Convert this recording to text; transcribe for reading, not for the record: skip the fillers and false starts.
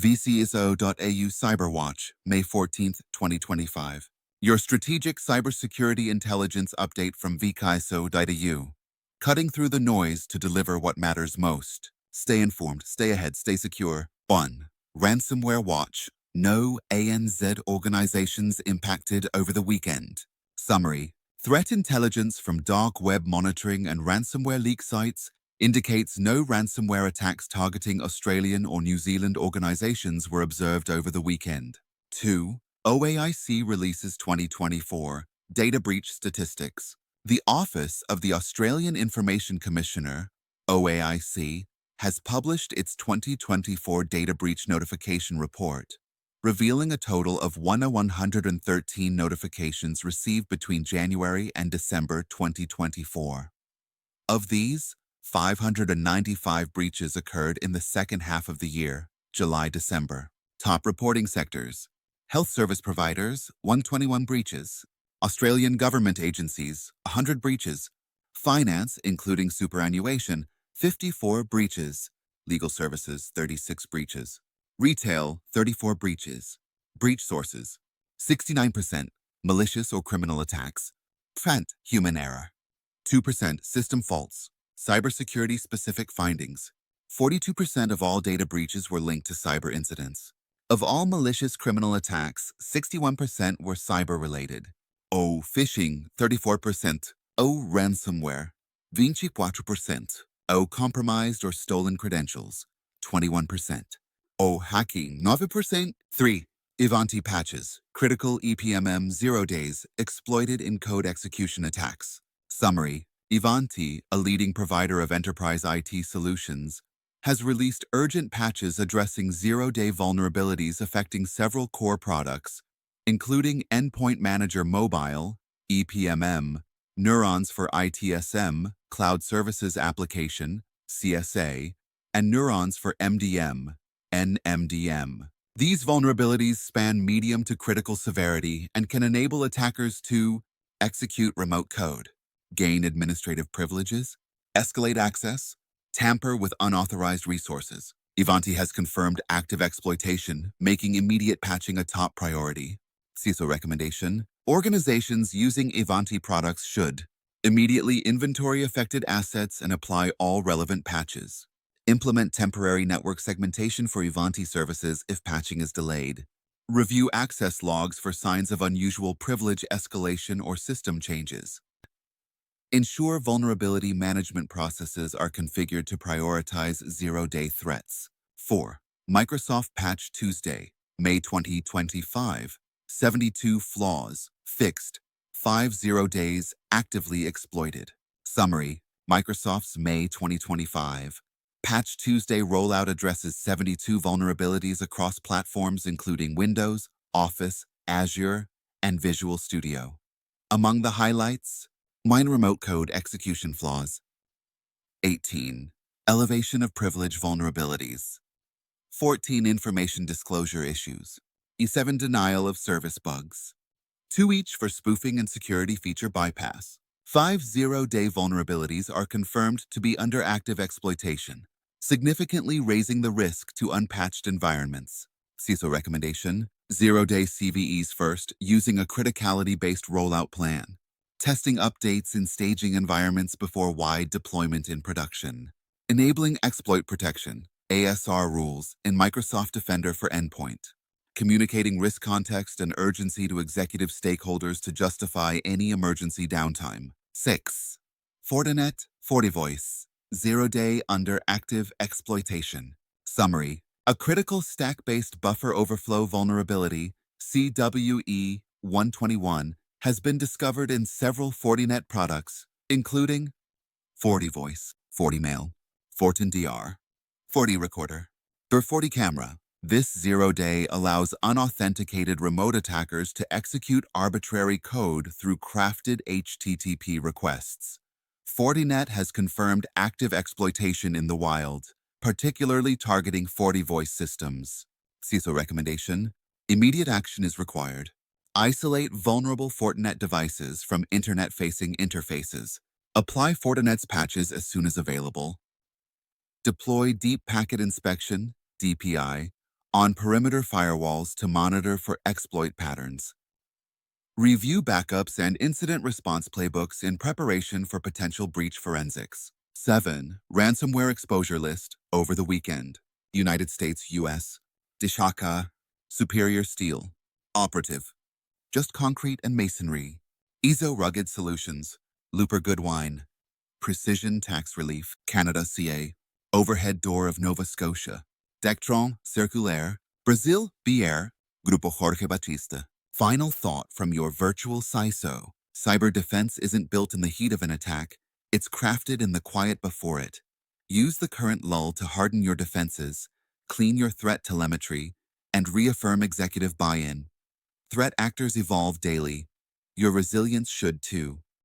VCISO.au Cyberwatch, May 14, 2025. Your strategic cybersecurity intelligence update from VCISO.au. Cutting through the noise to deliver what matters most. Stay informed, stay ahead, stay secure. 1. Ransomware Watch. No ANZ organizations impacted over the weekend. Summary. Threat intelligence from dark web monitoring and ransomware leak sites indicates no ransomware attacks targeting Australian or New Zealand organizations were observed over the weekend. 2. OAIC releases 2024 Data Breach Statistics. The Office of the Australian Information Commissioner, OAIC, has published its 2024 Data Breach Notification Report, revealing a total of 113 notifications received between January and December 2024. Of these, 595 breaches occurred in the second half of the year, July-December. Top reporting sectors: health service providers, 121 breaches; Australian government agencies, 100 breaches; finance, including superannuation, 54 breaches; legal services, 36 breaches; retail, 34 breaches; breach sources, 69%, malicious or criminal attacks; % human error, 2% system faults. Cybersecurity-specific findings. 42% of all data breaches were linked to cyber incidents. Of all malicious criminal attacks, 61% were cyber-related. O. Phishing, 34%. O. Ransomware, 24%. O. Compromised or stolen credentials, 21%. O. Hacking, 9%. 3. Ivanti patches, critical EPMM 0 days, exploited in code execution attacks. Summary. Ivanti, a leading provider of enterprise IT solutions, has released urgent patches addressing zero-day vulnerabilities affecting several core products, including Endpoint Manager Mobile, EPMM, Neurons for ITSM, Cloud Services Application, CSA, and Neurons for MDM, NMDM. These vulnerabilities span medium to critical severity and can enable attackers to execute remote code, gain administrative privileges, escalate access, tamper with unauthorized resources. Ivanti has confirmed active exploitation, making immediate patching a top priority. CISO recommendation: organizations using Ivanti products should immediately inventory affected assets and apply all relevant patches. Implement temporary network segmentation for Ivanti services if patching is delayed. Review access logs for signs of unusual privilege escalation or system changes. Ensure vulnerability management processes are configured to prioritize zero-day threats. 4. Microsoft Patch Tuesday, May 2025. 72 flaws, fixed. 50 days, actively exploited. Summary. Microsoft's May 2025 Patch Tuesday rollout addresses 72 vulnerabilities across platforms including Windows, Office, Azure, and Visual Studio. Among the highlights: minor remote code execution flaws. 18. Elevation of privilege vulnerabilities. 14. Information disclosure issues. 7. Denial of service bugs. 2 each for spoofing and security feature bypass. 5 zero-day vulnerabilities are confirmed to be under active exploitation, significantly raising the risk to unpatched environments. CISO recommendation: zero-day CVEs first, using a criticality-based rollout plan. Testing updates in staging environments before wide deployment in production. Enabling exploit protection, ASR rules, in Microsoft Defender for Endpoint. Communicating risk context and urgency to executive stakeholders to justify any emergency downtime. 6. Fortinet, FortiVoice, zero-day under active exploitation. Summary. A critical stack-based buffer overflow vulnerability, CWE 121, has been discovered in several Fortinet products, including FortiVoice, FortiMail, FortinDR, FortiRecorder, or FortiCamera. This zero-day allows unauthenticated remote attackers to execute arbitrary code through crafted HTTP requests. Fortinet has confirmed active exploitation in the wild, particularly targeting FortiVoice systems. CISO recommendation: immediate action is required. Isolate vulnerable Fortinet devices from internet-facing interfaces. Apply Fortinet's patches as soon as available. Deploy Deep Packet Inspection, DPI, On perimeter firewalls to monitor for exploit patterns. Review backups and incident response playbooks in preparation for potential breach forensics. 7. Ransomware exposure list over the weekend. United States, U.S. Dishaka, Superior Steel. Operative. Just Concrete and Masonry. ESO Rugged Solutions. Looper Goodwine. Precision Tax Relief, Canada, CA. Overhead Door of Nova Scotia. Dectron Circulaire. Brazil, BR. Grupo Jorge Batista. Final thought from your virtual CISO. Cyber defense isn't built in the heat of an attack. It's crafted in the quiet before it. Use the current lull to harden your defenses, clean your threat telemetry, and reaffirm executive buy-in. Threat actors evolve daily. Your resilience should too.